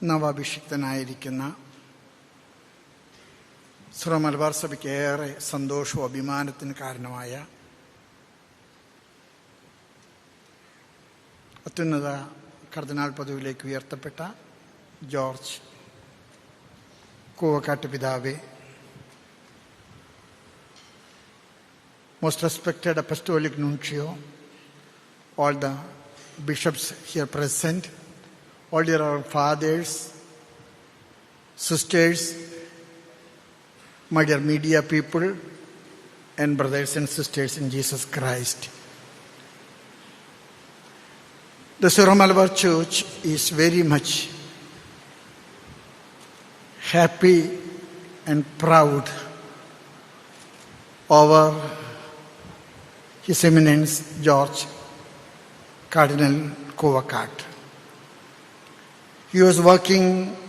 നവാഭിഷിക്തനായിരിക്കുന്ന Syro Malabar സഭയ്ക്ക് ഏറെ സന്തോഷവും അഭിമാനത്തിന് കാരണമായ അത്യുന്നത കർദിനാൾ പദവിയിലേക്ക് ഉയർത്തപ്പെട്ട ജോർജ് കൂവക്കാട്ട് പിതാവേ, most respected apostolic nuncio, all the bishops here present, all dear our fathers, sisters, my dear media people, and brothers and sisters in Jesus Christ. The Syro Malabar Church is very much happy and proud over His Eminence George Cardinal Kovakat. He was working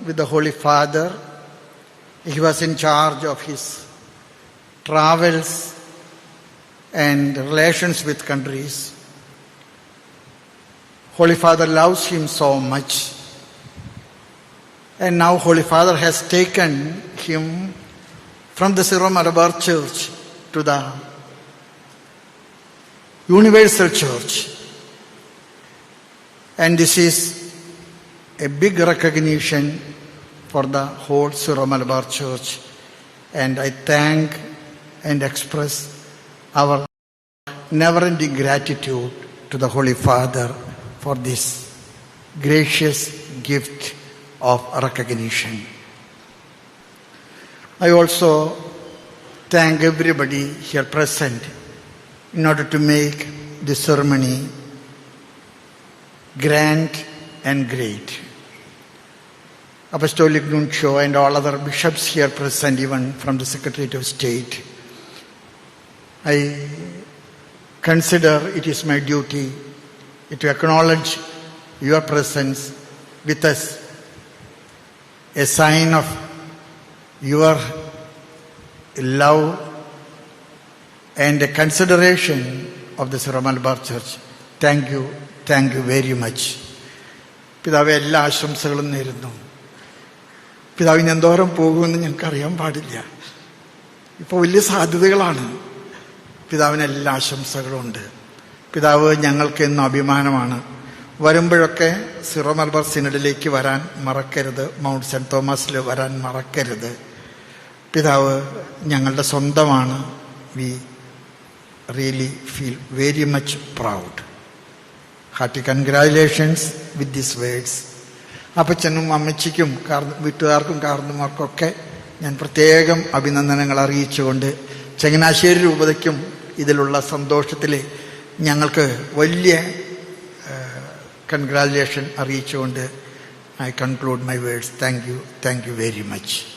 with the Holy Father. He was in charge of his travels and relations with countries. Holy Father loves him so much. And now Holy Father has taken him from the Syro Malabar Church to the Universal Church. And this is a big recognition for the whole Syro Malabar Church. And I thank and express our never-ending gratitude to the Holy Father for this gracious gift of recognition. I also thank everybody here present in order to make this ceremony grand and great. Apostolic Nuncio and all other bishops here present, even from the Secretariat of State. I consider it is my duty to acknowledge your presence with us, a sign of your love and a consideration of the Syro Malabar Church. Thank you very much. പിതാവെ, എല്ലാ ആശംസകളും നേരുന്നു. പിതാവിന് എന്തോരം പോകുമെന്ന് ഞങ്ങൾക്കറിയാൻ പാടില്ല. ഇപ്പോൾ വലിയ സാധ്യതകളാണ്. പിതാവിന് എല്ലാ ആശംസകളും ഉണ്ട്. പിതാവ് ഞങ്ങൾക്ക് എന്നും അഭിമാനമാണ്. വരുമ്പോഴൊക്കെ സിറോ മലബാർ സിനഡിലേക്ക് വരാൻ മറക്കരുത്. മൗണ്ട് സെൻറ് തോമസിൽ വരാൻ മറക്കരുത്. പിതാവ് ഞങ്ങളുടെ സ്വന്തമാണ്. V really feel very much proud. Hearty congratulations with these words. അപ്പച്ചനും അമ്മച്ചിക്കും വീട്ടുകാർക്കും കാർന്നുമാർക്കൊക്കെ ഞാൻ പ്രത്യേകം അഭിനന്ദനങ്ങൾ അറിയിച്ചുകൊണ്ട് ചങ്ങനാശ്ശേരി രൂപതയ്ക്കും ഇതിലുള്ള സന്തോഷത്തിൽ ഞങ്ങൾക്ക് വലിയ കൺഗ്രാജുലേഷൻ അറിയിച്ചുകൊണ്ട് I conclude my words. Thank you very much.